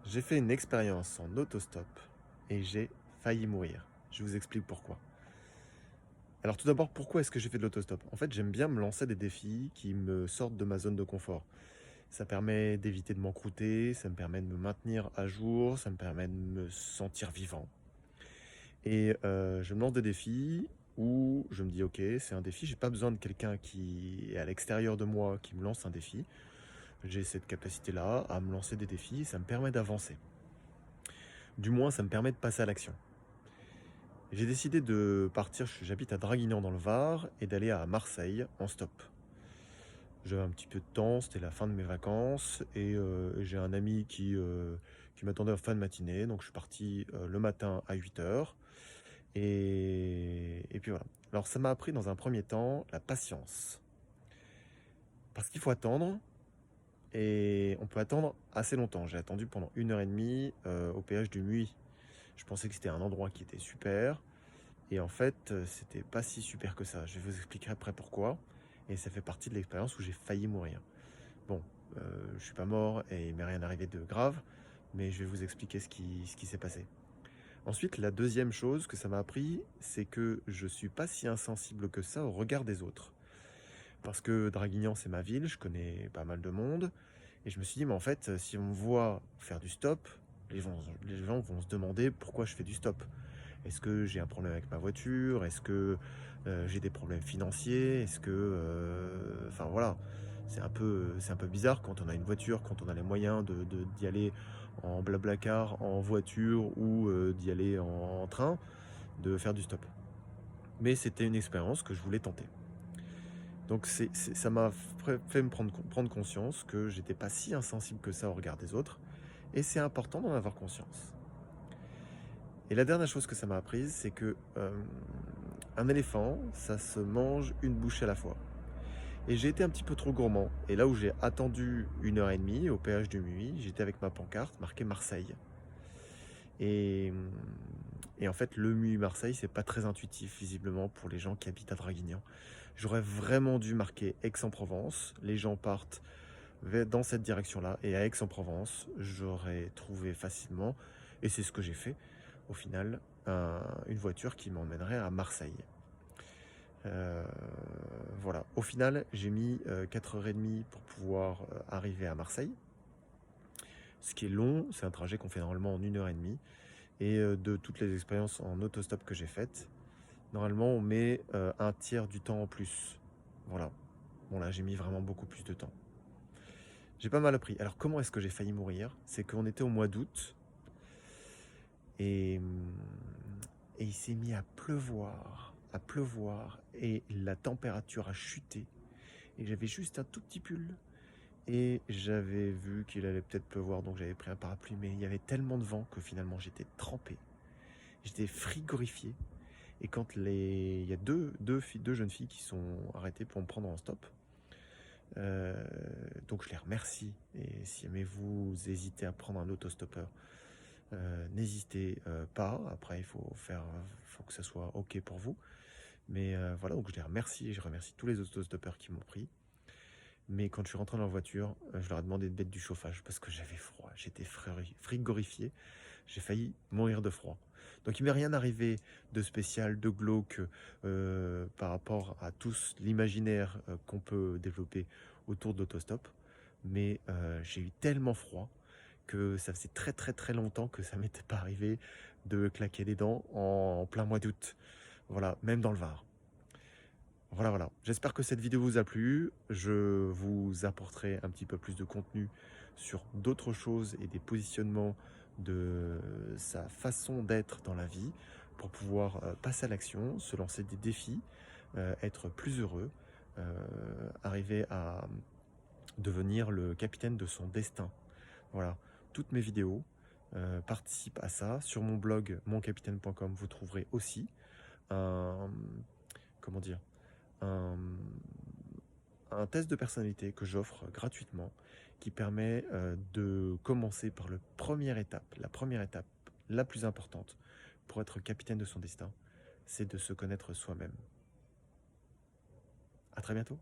J'ai fait une expérience en autostop et j'ai failli mourir. Je vous explique pourquoi. Alors tout d'abord, pourquoi est-ce que j'ai fait de l'autostop? En fait, j'aime bien me lancer des défis qui me sortent de ma zone de confort. Ça permet d'éviter de m'encrouter, ça me permet de me maintenir à jour, ça me permet de me sentir vivant. Et je me lance des défis où je me dis: «OK, c'est un défi, j'ai pas besoin de quelqu'un qui est à l'extérieur de moi qui me lance un défi». J'ai cette capacité-là à me lancer des défis, ça me permet d'avancer. Du moins, ça me permet de passer à l'action. J'ai décidé de partir, j'habite à Draguignan dans le Var, et d'aller à Marseille en stop. J'avais un petit peu de temps, c'était la fin de mes vacances, et j'ai un ami qui m'attendait en fin de matinée, donc je suis parti le matin à 8 h. Et puis voilà. Alors ça m'a appris dans un premier temps la patience. Parce qu'il faut attendre, et on peut attendre assez longtemps. J'ai attendu pendant 1 h 30 au péage du Muy. Je pensais que c'était un endroit qui était super. Et en fait, c'était pas si super que ça. Je vais vous expliquer après pourquoi. Et ça fait partie de l'expérience où j'ai failli mourir. Bon, je suis pas mort et il m'est rien arrivé de grave, mais je vais vous expliquer ce qui s'est passé. Ensuite, la deuxième chose que ça m'a appris, c'est que je suis pas si insensible que ça au regard des autres. Parce que Draguignan, c'est ma ville, je connais pas mal de monde, et je me suis dit, mais en fait, si on me voit faire du stop, les gens vont se demander pourquoi je fais du stop. Est-ce que j'ai un problème avec ma voiture? Est-ce que j'ai des problèmes financiers? Est-ce que... Enfin voilà, c'est un peu bizarre quand on a une voiture, quand on a les moyens d'y aller en blablacar, en voiture ou d'y aller en train, de faire du stop. Mais c'était une expérience que je voulais tenter. Donc ça m'a fait me prendre conscience que j'étais pas si insensible que ça au regard des autres. Et c'est important d'en avoir conscience. Et la dernière chose que ça m'a apprise, c'est que un éléphant, ça se mange une bouchée à la fois. Et j'ai été un petit peu trop gourmand. Et là où j'ai attendu 1 h 30 au péage du Muy, j'étais avec ma pancarte marquée Marseille. Et, et en fait, le Muy-Marseille, c'est pas très intuitif, visiblement, pour les gens qui habitent à Draguignan. J'aurais vraiment dû marquer Aix-en-Provence. Les gens partent dans cette direction-là. Et à Aix-en-Provence, j'aurais trouvé facilement, et c'est ce que j'ai fait, au final, une voiture qui m'emmènerait à Marseille. Voilà. Au final, j'ai mis 4 h 30 pour pouvoir arriver à Marseille. Ce qui est long, c'est un trajet qu'on fait normalement en 1 h 30. Et de toutes les expériences en autostop que j'ai faites, normalement on met un tiers du temps en plus. Voilà. Bon là, j'ai mis vraiment beaucoup plus de temps. J'ai pas mal appris. Alors comment est-ce que j'ai failli mourir? C'est qu'on était au mois d'août et, et il s'est mis à pleuvoir, et la température a chuté. Et j'avais juste un tout petit pull. Et j'avais vu qu'il allait peut-être pleuvoir, donc j'avais pris un parapluie, mais il y avait tellement de vent que finalement j'étais trempé. J'étais frigorifié. Et quand il y a deux jeunes filles qui sont arrêtées pour me prendre en stop, donc je les remercie. Et si jamais vous hésitez à prendre un autostoppeur, n'hésitez pas. Après, faut que ça soit OK pour vous. Mais voilà, donc je les remercie et je remercie tous les autostoppeurs qui m'ont pris. Mais quand je suis rentré dans la voiture, je leur ai demandé de mettre du chauffage parce que j'avais froid. J'étais frigorifié. J'ai failli mourir de froid. Donc il m'est rien arrivé de spécial, de glauque par rapport à tout l'imaginaire qu'on peut développer autour de l'autostop. Mais j'ai eu tellement froid que ça faisait très très très longtemps que ça m'était pas arrivé de claquer les dents en plein mois d'août. Voilà, même dans le Var. Voilà, voilà. J'espère que cette vidéo vous a plu. Je vous apporterai un petit peu plus de contenu sur d'autres choses et des positionnements de sa façon d'être dans la vie pour pouvoir passer à l'action, se lancer des défis, être plus heureux, arriver à devenir le capitaine de son destin. Voilà. Toutes mes vidéos participent à ça. Sur mon blog moncapitaine.com, vous trouverez aussi un, comment dire, un, un test de personnalité que j'offre gratuitement qui permet de commencer par la première étape la plus importante pour être capitaine de son destin, c'est de se connaître soi-même. À très bientôt.